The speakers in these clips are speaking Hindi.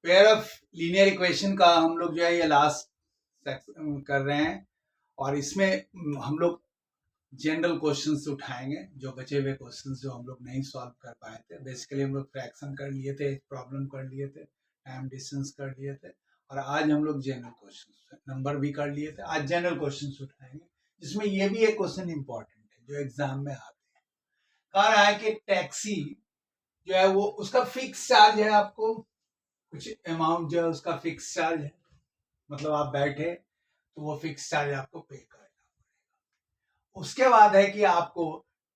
पेयर ऑफ लीनियर इक्वेशन का हम लोग जो है ये लास्ट कर रहे हैं, और इसमें हम लोग जनरल क्वेश्चंस उठाएंगे, जो बचे हुए क्वेश्चंस जो हम लोग नहीं सॉल्व कर पाए थे। बेसिकली हम लोग फ्रैक्शन कर लिए थे, प्रॉब्लम कर लिए थे, टाइम डिस्टेंस कर लिए थे, और आज हम लोग जनरल क्वेश्चंस नंबर भी कर लिए थे। आज जनरल क्वेश्चंस उठाएंगे, जिसमें ये भी एक क्वेश्चन इंपॉर्टेंट है जो एग्जाम में आते हैं। कह रहा है कि टैक्सी जो है वो उसका फिक्स चार्ज है, आपको कुछ अमाउंट जो है उसका फिक्स चार्ज है, मतलब आप बैठे तो वो फिक्स चार्ज आपको पे करना पड़ेगा। उसके बाद है कि आपको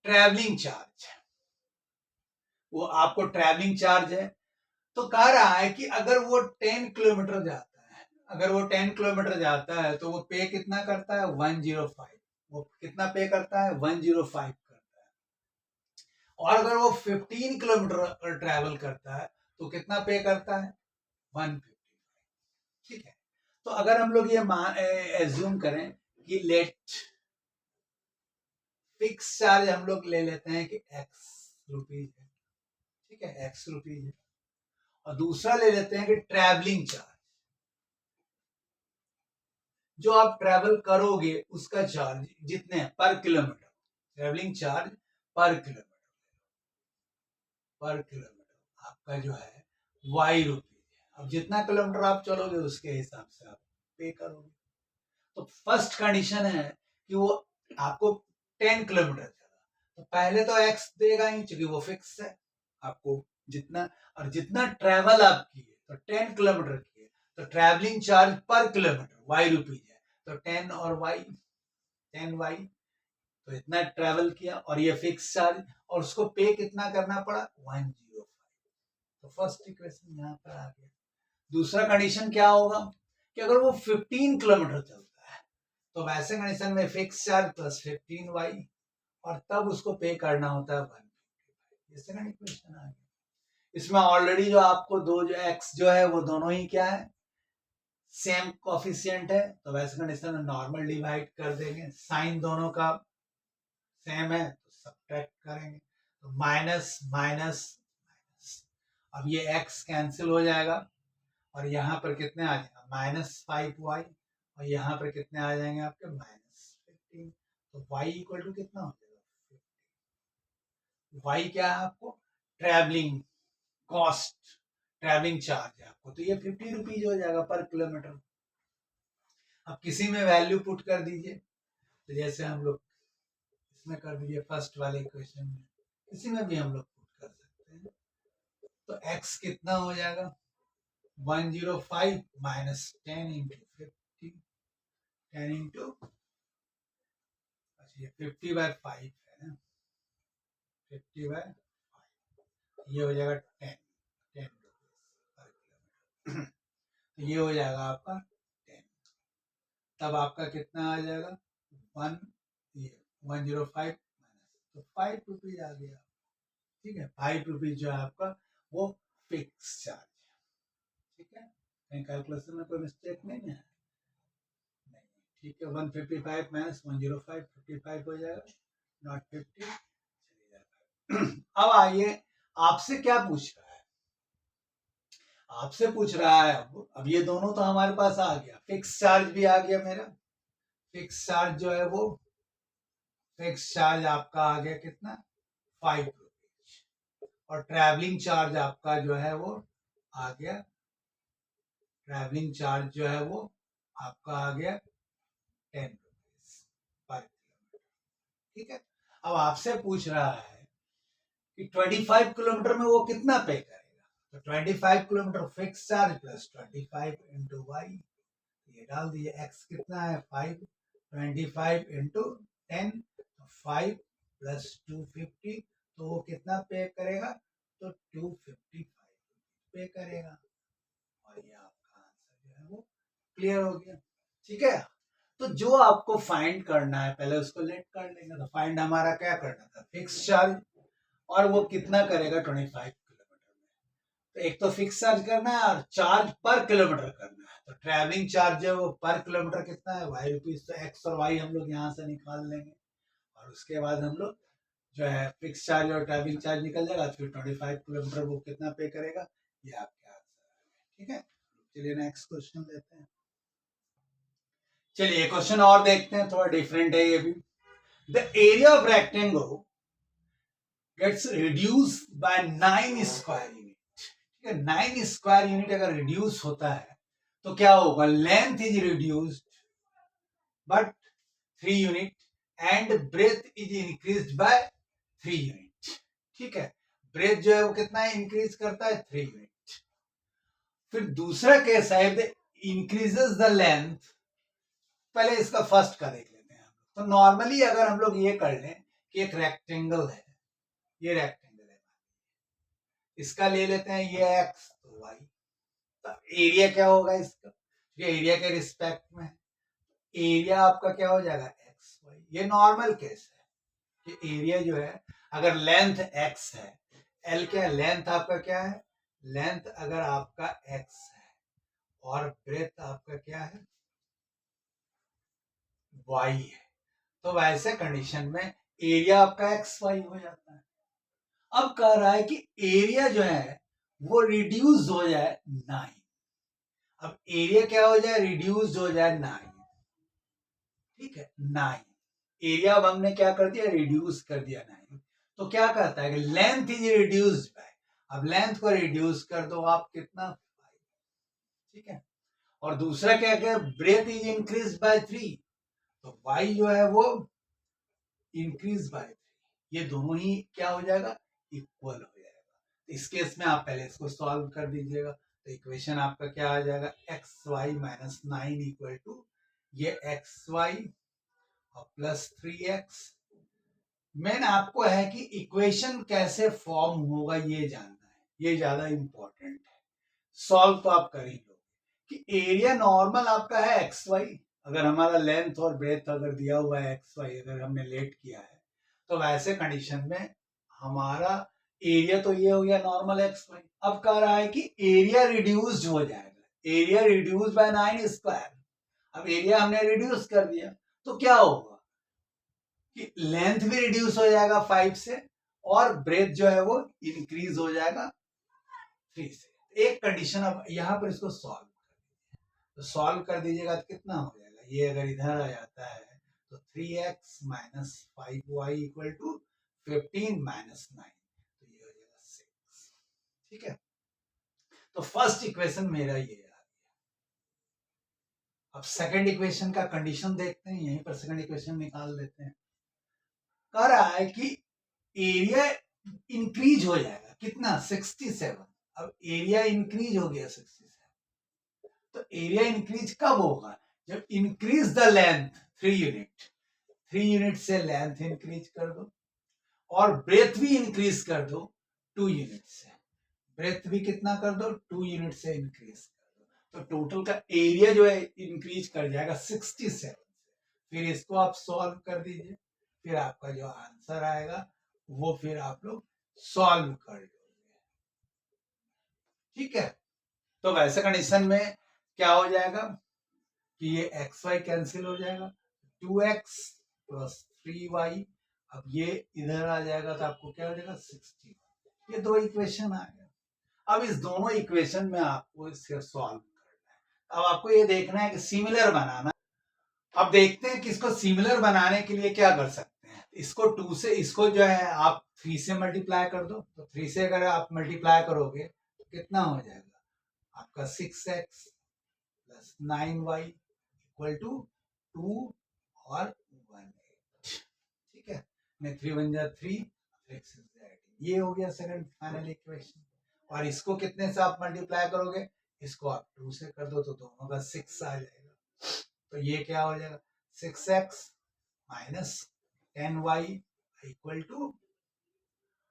ट्रैवलिंग चार्ज है, वो आपको ट्रैवलिंग चार्ज है। तो कह रहा है कि अगर वो 10 किलोमीटर जाता है, अगर वो 10 किलोमीटर जाता है तो वो पे कितना करता है, 105। वो कितना पे करता है, 105 करता है। और अगर वो 15 किलोमीटर ट्रैवल करता है तो कितना पे करता है, 155। ठीक है, तो अगर हम लोग ये एज्यूम करें कि लेट फिक्स चार्ज हम लोग ले लेते हैं कि x रुपीज है, ठीक है, x रुपीज है, और दूसरा ले लेते हैं कि ट्रैवलिंग चार्ज, जो आप ट्रैवल करोगे उसका चार्ज जितने पर किलोमीटर, ट्रैवलिंग चार्ज पर किलोमीटर, पर किलोमीटर आपका जो है y रुपीज है। अब जितना किलोमीटर आप चलोगे उसके हिसाब से आप पे करोगे। तो फर्स्ट कंडीशन है कि वो आपको 10 किलोमीटर चला, तो पहले तो x देगा ही, क्योंकि वो फिक्स है आपको जितना, और जितना ट्रैवल आप किए तो 10 किलोमीटर किए तो ट्रैवलिंग चार्ज पर किलोमीटर y रुपीज है, तो 10 और y 10y, तो इतना ट्रैवल किया और ये फिक्स चार्ज, और उसको पे कितना करना पड़ा, 105। तो फर्स्ट इक्वेशन यहाँ पर आ गया। दूसरा कंडीशन क्या होगा कि अगर वो 15 किलोमीटर चलता है तो वैसे कंडीशन में फिक्स चार्ज प्लस 15y, और तब उसको पे करना होता है 155। ये सेकंड इक्वेशन आ गया। इसमें ऑलरेडी जो आपको दो जो x जो है वो दोनों ही क्या है, सेम कोफिशिएंट है, तो वैसे कंडीशन में नॉर्मल डिवाइड कर देंगे, साइन दोनों का सेम है तो सब्ट्रैक्ट करेंगे, तो माइनस माइनस माइनस, अब ये x कैंसिल हो जाएगा, और यहाँ पर कितने आ जाएगा, -5y, और यहाँ पर कितने आ जाएंगे आपके, -15। तो y इक्वल टू कितना हो जाएगा, 50। y क्या है आपको, ट्रैवलिंग कॉस्ट, ट्रैवलिंग चार्ज है आपको, तो ये 50 रुपीज हो जाएगा पर किलोमीटर। अब किसी में वैल्यू पुट कर दीजिए, तो जैसे हम लोग इसमें कर दीजिए फर्स्ट वाले इक्वेशन में, इसी में भी हम लोग पुट कर सकते हैं। तो x कितना हो जाएगा, 105 माइनस 10 इंटू 50, 10 इंटू, अच्छा ये 50/5 है ना, 50/5, ये हो जाएगा 10 रुपीज पर किलोमीटर। तो ये हो जाएगा आपका 10, तब आपका कितना आ जाएगा, 1, ये 105 माइनस, तो 5 रुपीज आ गया। ठीक है, 5 रुपीज जो है आपका वो फिक्स चार्ज है। ठीक है, कहीं कैलकुलेशन में कोई मिस्टेक नहीं है, नहीं, ठीक है, 155 माइनस 105, 55 हो जाएगा, नॉट 50, चलिए जाएगा। अब आइए, आपसे क्या पूछ रहा है, आपसे पूछ रहा है, अब ये दोनों तो हमारे पास आ गया, फिक्स चार्ज भी आ गया मेरा, फिक्स चार्ज जो है वो, फिक्स चार्ज आपका आ गया कितना, 5 रुपीज, और ट्रैवलिंग चार्ज आपका जो है वो आ गया, ट्रैवलिंग चार्ज जो है वो आपका आ गया 10 रुपीज पर किलोमीटर। ठीक है, अब आपसे पूछ रहा है कि 25 किलोमीटर में वो कितना पे करेगा, तो 25 kilometre fix charge plus 25 into Y, ये डाल दीजिए, x कितना है 5, 25 इंटू 10, 5 प्लस 250, तो वो कितना पे करेगा, तो 255 पे करेगा, और ये आपका आंसर जो है वो क्लियर हो गया। ठीक है, तो जो आपको फाइंड करना है पहले उसको लेट कर लेंगे। तो फाइंड हमारा क्या करना था, फिक्स चार्ज, और वो कितना करेगा 25 किलोमीटर में, तो एक तो फिक्स चार्ज करना है और चार्ज पर किलोमीटर करना है। तो ट्रैवलिंग चार्ज है वो पर किलोमीटर कितना है, y रुपीज, तो x और y हम लोग यहाँ से निकाल लेंगे, और उसके बाद हम लोग जो है फिक्स चार्ज और ट्रैवलिंग चार्ज निकल जाएगा, फिर 25 किलोमीटर वो कितना पे करेगा, ये आपके आंसर है। ठीक है, चलिए नेक्स्ट क्वेश्चन लेते हैं। चलिए क्वेश्चन और देखते हैं, थोड़ा डिफरेंट है ये भी। The area of rectangle gets reduce by 9 square unit. ठीक है, 9 स्क्वायर यूनिट अगर रिड्यूस होता है तो क्या होगा, length is reduced but 3 unit and breadth is increased by 3 unit. ठीक है, ब्रेथ जो है वो कितना है, इंक्रीज करता है 3 यूनिट। फिर दूसरा केस है, इंक्रीजेस द लेंथ। पहले इसका फर्स्ट का देख लेते हैं। तो नॉर्मली अगर हम लोग ये कर लें कि एक रेक्टेंगल है, ये रेक्टेंगल है, इसका ले लेते हैं ये एक्स तो वाई, तो एरिया क्या होगा इसका, ये एरिया के रिस्पेक्ट में एरिया आपका क्या हो जाएगा, एक्स वाई। ये नॉर्मल केस है कि एरिया जो है, अगर लेंथ एक्स है, एल क्या है, लेंथ आपका क्या है, लेंथ अगर आपका एक्स है और ब्रेथ आपका क्या है, वाई है, तो वैसे कंडीशन में एरिया आपका एक्स वाई हो जाता है। अब कह रहा है कि एरिया जो है वो रिड्यूस हो जाए 9। अब एरिया क्या हो जाए, रिड्यूस हो जाए 9। ठीक है, 9 एरिया अब हमने क्या कर दिया, रिड्यूस कर दिया 9। तो क्या कहता है कि लेंथ इज रिड्यूस्ड बाय, अब लेंथ को रिड्यूस कर दो आप कितना, 5। ठीक है, और दूसरा क्या क्या, ब्रेथ इज इंक्रीज बाय 3, तो वाई जो है वो इंक्रीज बाय 3। ये दोनों ही क्या हो जाएगा, इक्वल हो जाएगा। तो इस केस में आप पहले इसको सॉल्व कर दीजिएगा, तो इक्वेशन आपका क्या आ जाएगा, x Y minus 9 equal to ये एक्स वाई और प्लस 3x। मेन आपको है कि इक्वेशन कैसे फॉर्म होगा ये जानना है, ये ज्यादा इंपॉर्टेंट है। सॉल्व तो आप कर ही लो कि एरिया नॉर्मल आपका है एक्स वाई, अगर हमारा लेंथ और ब्रेथ अगर दिया हुआ है एक्स वाई, अगर हमने लेट किया है तो वैसे कंडीशन में हमारा एरिया तो ये हो गया नॉर्मल एक्स वाई। अब कह रहा है कि एरिया रिड्यूस्ड हो जाएगा, एरिया रिड्यूस बाय 9 स्क्वायर। अब एरिया हमने रिड्यूस कर दिया तो क्या होगा कि लेंथ भी रिड्यूस हो जाएगा 5 से और ब्रेथ जो है वो इंक्रीज हो जाएगा 3 से। एक कंडीशन, अब यहां पर इसको सॉल्व कर दीजिए, तो सॉल्व कर दीजिएगा तो कितना हो जाएगा, ये अगर इधर आ जाता है तो 3x minus 5y equal to 15 minus 9, तो ये हो जाएगा 6। ठीक है, तो फर्स्ट इक्वेशन मेरा ये आ गया। अब सेकंड इक्वेशन का कंडीशन देखते हैं, यहीं पर सेकंड इक्वेशन निकाल लेते हैं। कह रहा है कि एरिया इंक्रीज हो जाएगा कितना, 67। अब एरिया इंक्रीज हो गया 67, तो एरिया इंक्रीज कब होगा, जब increase the length 3 unit, 3 unit से लेंथ इंक्रीज कर दो और ब्रेथ भी इंक्रीज कर दो 2 यूनिट से, ब्रेथ भी कितना कर दो, 2 यूनिट से इंक्रीज कर दो, तो टोटल का एरिया जो है इंक्रीज कर जाएगा 67 से। फिर इसको आप सॉल्व कर दीजिए, फिर आपका जो आंसर आएगा वो फिर आप लोग सॉल्व कर लोगे। ठीक है, तो वैसे कंडीशन में क्या हो जाएगा कि ये एक्स वाई कैंसिल हो जाएगा, 2x प्लस 3y, अब ये इधर आ जाएगा तो आपको क्या हो जाएगा 60। ये दो इक्वेशन आ गया। अब इस दोनों इक्वेशन में आपको इसे सॉल्व करना है। अब आपको ये देखना है कि सिमिलर बनाना। अब देखते हैं कि इसको सिमिलर बनाने के लिए क्या कर सकते हैं। इसको 2 से, इसको जो है आप 3 से मल्टीप्लाई कर दो, तो 3 से अगर आप मल्टीप्लाई करोगे तो कितना हो जाएगा आपका 6x plus 9y equal to 2 और 1 8। ठीक है, 3 1 जा 3, 6 ये हो गया सेकंड फाइनल इक्वेशन। और इसको कितने से आप मल्टीप्लाई करोगे, इसको आप 2 से कर दो तो दोनों का 6 आ जाएगा। तो ये क्या हो जाएगा 6x minus 10y equal to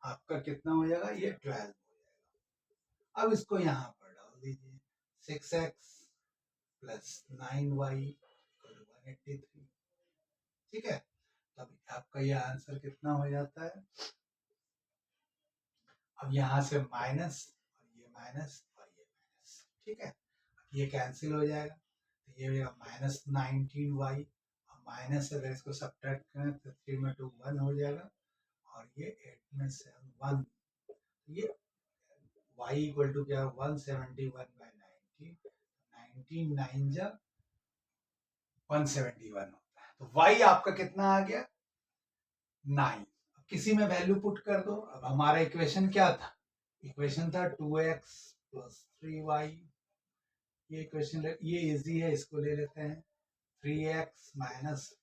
आपका कितना हो जाएगा, ये 12 हो जाएगा। अब इसको यहाँ पर डाल दीजिए, 6x प्लस 9y 183। ठीक है, तब आपका ये आंसर कितना हो जाता है। अब यहां से माइनस और ये माइनस और ये माइनस, ठीक है, ये कैंसिल हो जाएगा, तो ये हो जाएगा माइनस 19y, और माइनस अगर इसको सब्ट्रैक्ट करें तो 3 में 2 1 हो जाएगा, और ये 8 में 7 1, ये y इक्वल टू क्या 171/9 19 9 जा 171 होता है। तो y आपका कितना आ गया 9। किसी में वैल्यू पुट कर दो। अब हमारा इक्वेशन क्या था, इक्वेशन था 2x + 3y। ये इक्वेशन ये इजी है, इसको ले लेते हैं 3x -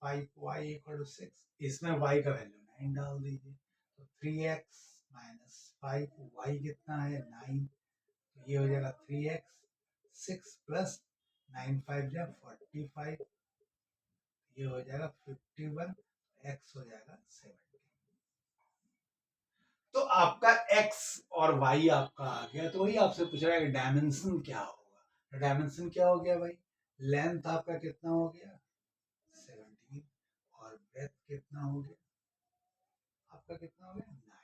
5y = 6। इसमें y का वैल्यू 9 डाल दीजिए। तो 3x - 5y कितना है 9। तो ये हो जाएगा 3x 6 + 9 5 जा 45। ये हो जाएगा 51, x हो जाएगा 70। तो आपका x और y आपका आ गया। तो वही आपसे पूछ रहा है कि डायमेंशन क्या होगा। तो डायमेंशन क्या हो गया भाई, लेंथ आपका कितना हो गया 17 और ब्रेथ कितना हो गया आपका कितना हो गया 9।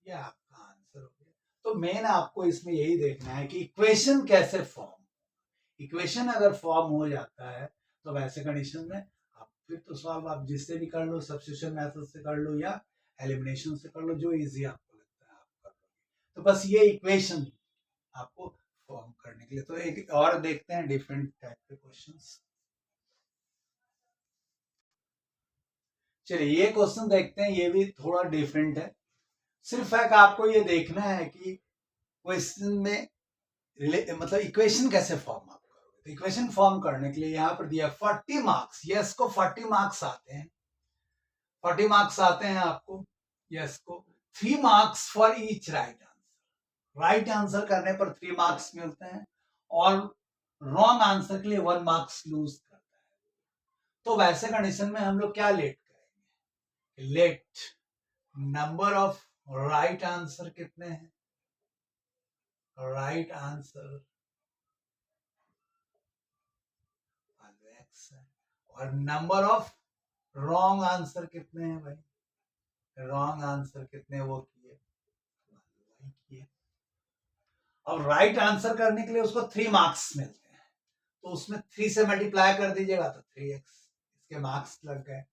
ये आपका आंसर हो गया। तो मेन आपको इसमें यही देखना है कि इक्वेशन कैसे फॉर्म। इक्वेशन अगर फॉर्म हो जाता है तो वैसे कंडीशन में आप फिर तो सॉल्व आप जिससे भी कर लो, सब्स्टिट्यूशन मेथड से कर लो या एलिमिनेशन से कर लो, जो इजी आपको लगता है आप कर लो। तो बस ये इक्वेशन आपको फॉर्म करने के लिए। तो एक और देखते हैं डिफरेंट टाइप के क्वेश्चंस। चलिए ये क्वेश्चन देखते हैं, ये भी थोड़ा डिफरेंट है। सिर्फ है कि आपको ये देखना है कि क्वेश्चन में मतलब इक्वेशन कैसे फॉर्म आप करोगे। तो इक्वेशन फॉर्म करने के लिए यहाँ पर दिया 40 मार्क्स। यस को 40 मार्क्स आते हैं, 40 मार्क्स आते हैं आपको। यस को 3 marks for each right answer. Right answer करने पर 3 मार्क्स मिलते हैं और रॉन्ग आंसर के लिए 1 मार्क्स लूज करता है। तो वैसे कंडीशन में हम लोग क्या लेट करेंगे, late number of right answer कितने हैं, राइट आंसर x है, और नंबर ऑफ रॉन्ग आंसर कितने हैं भाई, रॉन्ग आंसर कितने वो किए। अब राइट आंसर करने के लिए उसको 3 मार्क्स मिलते हैं, तो उसमें 3 से मल्टीप्लाई कर दीजिएगा तो 3x, इसके मार्क्स लग गए।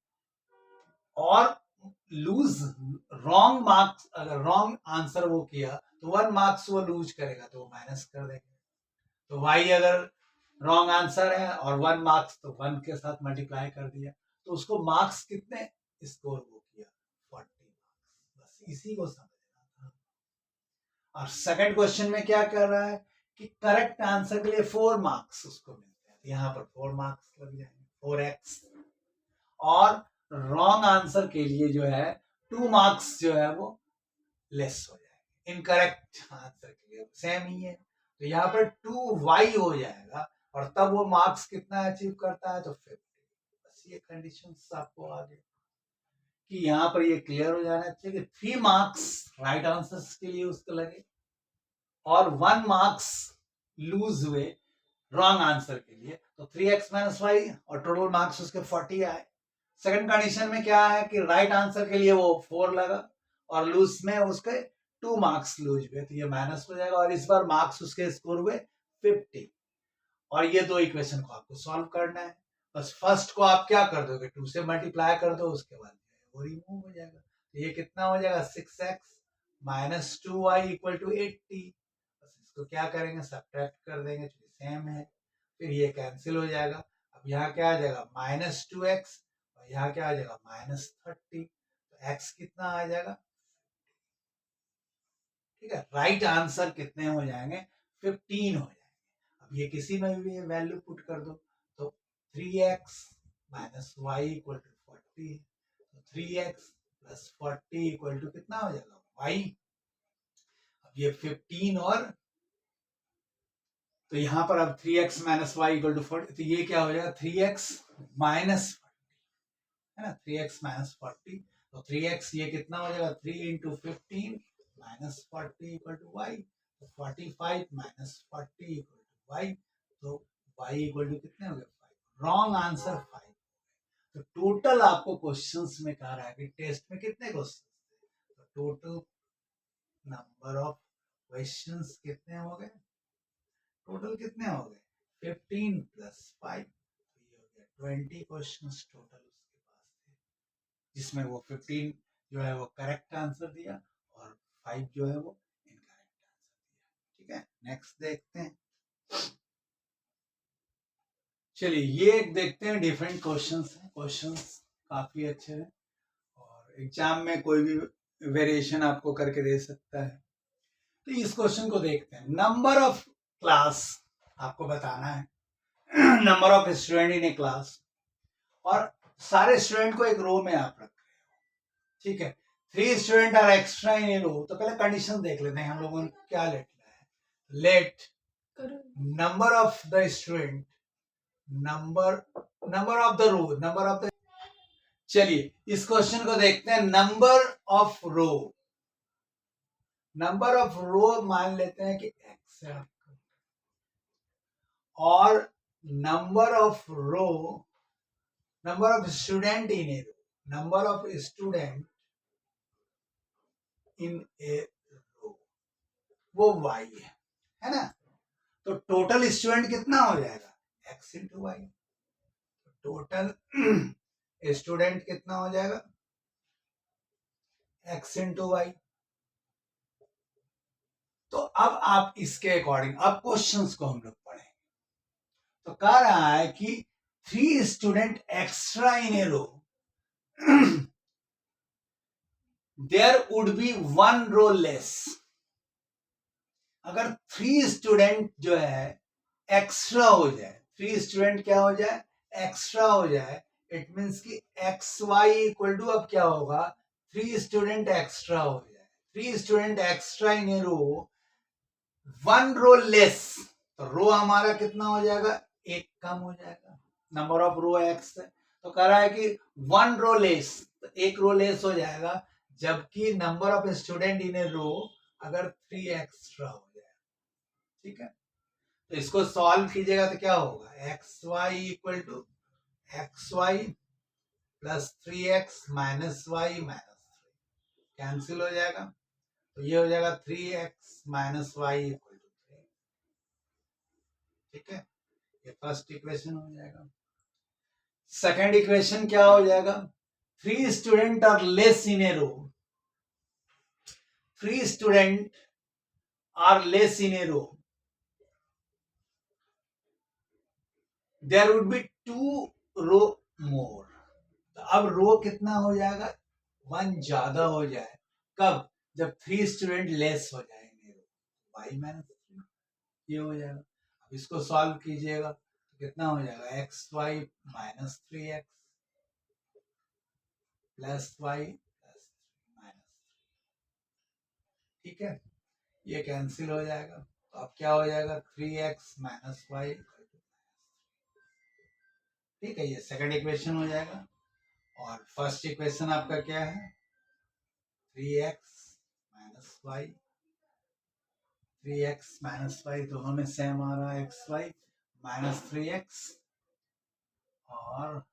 और लूज रॉन्ग मार्क्स, अगर रॉन्ग आंसर वो किया तो 1 मार्क्स वो लूज करेगा, तो वो माइनस कर देंगे। तो y अगर रॉन्ग आंसर है और 1 मार्क्स, तो 1 के साथ मल्टीप्लाई कर दिया, तो उसको मार्क्स कितने स्कोर वो किया 40 मार्क्स। बस इसी को समझना था। और सेकंड क्वेश्चन में क्या कर रहा है कि करेक्ट आंसर के लिए 4 मार्क्स उसको मिलते हैं, यहाँ पर 4 मार्क्स लग जाएंगे 4x। और रॉन्ग आंसर के लिए जो है 2 मार्क्स जो है वो लेस हो जाएंगे। इनकरेक्ट आंसर के लिए सेम ही है, तो यहाँ पर 2y हो जाएगा और तब वो मार्क्स कितना अचीव करता है तो 50। बस ये कंडीशन आपको आगे कि यहाँ पर ये क्लियर हो जाना चाहिए कि 3 मार्क्स राइट आंसर्स के लिए उसको लगे और 1 मार्क्स लूज हुए रॉन्ग आंसर के लिए, तो 3x - y और टोटल मार्क्स उसके 40 आए। सेकंड कंडीशन में क्या है कि राइट आंसर के लिए वो 4 लगा और लूज में उसके 2 मार्क्स लूज हुए, तो ये माइनस हो जाएगा और इस बार मार्क्स उसके स्कोर हुए 50। और ये दो इक्वेशन को आपको सॉल्व करना है। बस फर्स्ट को आप क्या कर दोगे 2 से मल्टीप्लाई कर दो, उसके बाद वो रिमूव हो जाएगा। तो ये कितना हो जाएगा 6x - 2y = 80। बस इसको क्या करेंगे सब्ट्रैक्ट कर देंगे, सेम है, फिर ये कैंसिल हो जाएगा। अब यहाँ क्या आ जाएगा -2x और यहाँ क्या आ जाएगा -30। तो x कितना आ जाएगा, ठीक है। राइट आंसर कितने हो जाएंगे 15 हो जाएंगे। अब ये किसी में भी वैल्यू पुट कर दो, तो 3x - y = 40। तो 3x + 40 = कितना हो जाएगा y। अब ये 15 और तो यहाँ पर अब 3x - y = 40, तो ये क्या हो जाएगा 3x - 40 है ना, 3x - 40। तो 3x ये कितना हो जाएगा 3 × 15 - 40 = y। तो 45 - 40 = y। तो y = कितने हो गए 5। Wrong answer 5। तो टोटल आपको क्वेश्चंस में कह रहा है कि टेस्ट में कितने क्वेश्चन, तो टोटल नंबर ऑफ क्वेश्चंस कितने हो गए, टोटल कितने हो गए 15 + 5, तो ये हो गया 20 क्वेश्चंस टोटल उसके पास थे, जिसमें वो 15 जो है वो करेक्ट आंसर दिया और 5 जो है वो इनकरेक्ट आंसर दिया। ठीक है, नेक्स्ट देखते हैं। चलिए ये एक देखते हैं, डिफरेंट क्वेश्चंस हैं, क्वेश्चंस काफी अच्छे हैं और एग्जाम में कोई भी वेरिएशन आपको करके दे सकता है। तो इस क्वेश्चन को देखते हैं। नंबर ऑफ क्लास आपको बताना है, number of student in A class, और सारे स्टूडेंट को एक रो में आप रख रहे हो, ठीक है। 3 student are extra in a रो। तो पहले कंडीशन देख लेते हैं हम लोगों ने क्या लेना है। Let number of the student, number of the row, number of the, चलिए इस क्वेश्चन को देखते हैं। Number of row, number of row मान लेते हैं कि x है आपका, और number of row, number of student in a row, number of student in a row वो y है ना। तो टोटल स्टूडेंट कितना हो जाएगा, x into Y. Total student कितना हो जाएगा, x इंटू वाई। तो अब आप इसके अकॉर्डिंग अब क्वेश्चंस को हम लोग पढ़ें। तो कह रहा है कि 3 student extra in a row, there would be 1 row less. अगर 3 स्टूडेंट जो है एक्स्ट्रा हो जाए, 3 स्टूडेंट क्या हो जाए, एक्स्ट्रा हो जाए, इट मींस कि एक्स वाई इक्वल टू, अब क्या होगा, 3 स्टूडेंट एक्स्ट्रा हो जाए, 3 student extra in a row, 1 row less. तो रो हमारा कितना हो जाएगा, एक कम हो जाएगा, नंबर ऑफ रो एक्स है। तो कह रहा है कि 1 रो लेस, तो एक रो लेस हो जाएगा, जबकि number of student in a रो अगर 3 एक्स्ट्रा हो जाए, ठीक है। तो इसको सॉल्व कीजिएगा तो क्या होगा, X Y equal to X Y plus 3x minus Y minus 3, cancel हो जाएगा। तो ये हो जाएगा 3x minus Y equal to 3, ठीक है। ये फर्स्ट इक्वेशन हो जाएगा। सेकंड इक्वेशन क्या हो जाएगा, 3 student are less in a row, 3 student are less in a row, there would be 2 row more. तो अब रो कितना हो जाएगा, 1 ज्यादा हो जाए, कब, जब 3 स्टूडेंट लेस हो जाएंगे, वाई माइनस 3, ये हो जाएगा। अब इसको सॉल्व कीजिएगा तो कितना हो जाएगा, x Y minus 3x plus y plus minus, ठीक है। ये कैंसिल हो जाएगा। तो अब क्या हो जाएगा, 3x माइनस वाई, ठीक है। ये सेकंड इक्वेशन हो जाएगा। और फर्स्ट इक्वेशन आपका क्या है, 3x minus Y, 3x minus Y दोनों में सेम आ रहा है, एक्स वाई माइनस 3x, और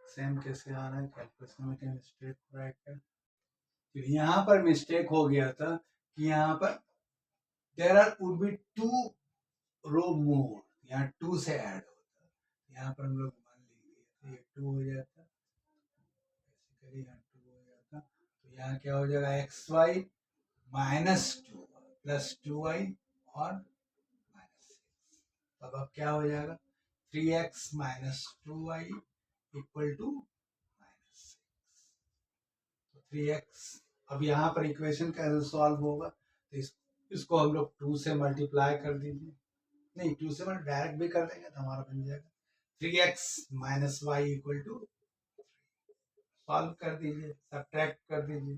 सेम कैसे आ रहा है, कैलकुलेशन में क्या मिस्टेक हो रहा है क्या। तो यहाँ पर मिस्टेक हो गया था कि यहाँ पर there are would be 2 row मोर, यहाँ 2 से ऐड होता, यहाँ पर हम लोग मान लेंगे तो ये 2 हो जाता, बेसिकली यहाँ 2 हो जाता। तो यहाँ क्या हो जाएगा, x Y minus 2 plus 2y और माइनस 6। अब क्या हो जाएगा, 3x minus 2y equal to minus 6। तो 3x, अब यहाँ पर इक्वेशन कैसे सॉल्व होगा, तो इसको हम लोग 2 से मल्टीप्लाई कर दीजिए, नहीं 2 से डायरेक्ट भी कर देंगे तो हमारा बन जाएगा 3x minus Y equal to, solve कर दीजिए, सब्ट्रैक्ट कर दीजिए,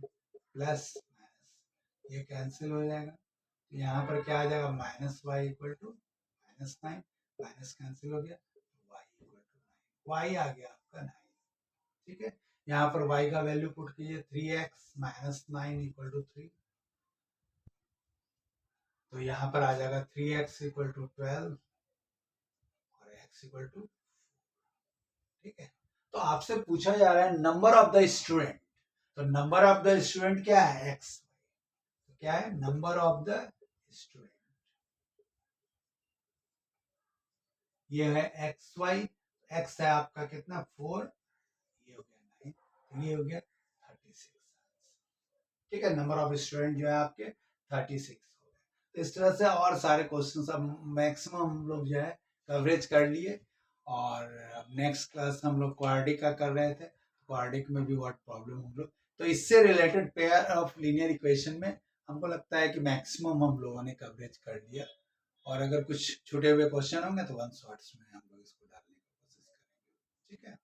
प्लस माइनस, ये कैंसिल हो जाएगा। यहाँ पर क्या आ जाएगा, minus Y equal to minus 9, minus cancel हो गया, वाई इक्वल टू 9, वाई आ गया आपका 9, ठीक है। यहाँ पर वाई का वैल्यू पुट कीजिए, 3x माइनस 9 इक्वल टू 3, तो यहाँ पर आ जाएगा 3x इक्वल टू 12 और x इक्वल टू, ठीक है। तो आपसे पूछा जा रहा है नंबर ऑफ द स्टूडेंट, तो नंबर ऑफ द स्टूडेंट क्या है, x, तो क्या है, नंबर ऑफ द स्टूडेंट, ये है एक्स वाई, एक्स है आपका कितना 4, ये हो गया 9, ये हो गया 36, ठीक है। नंबर ऑफ स्टूडेंट जो है आपके 36 हो गए। तो इस तरह से और सारे क्वेश्चन अब मैक्सिमम हम लोग जो है कवरेज कर लिए। और नेक्स्ट क्लास हम लोग क्वाड्रिक का कर रहे थे, क्वाड्रिक में भी व्हाट प्रॉब्लम हम लोग, तो इससे related pair of linear equation में हमको लगता है कि मैक्सिमम हम लोगों ने कवरेज कर लिया। और अगर कुछ छूटे हुए क्वेश्चन होंगे तो वन शॉट्स में हम लोग इसको डालने की कोशिश करेंगे। ठीक है।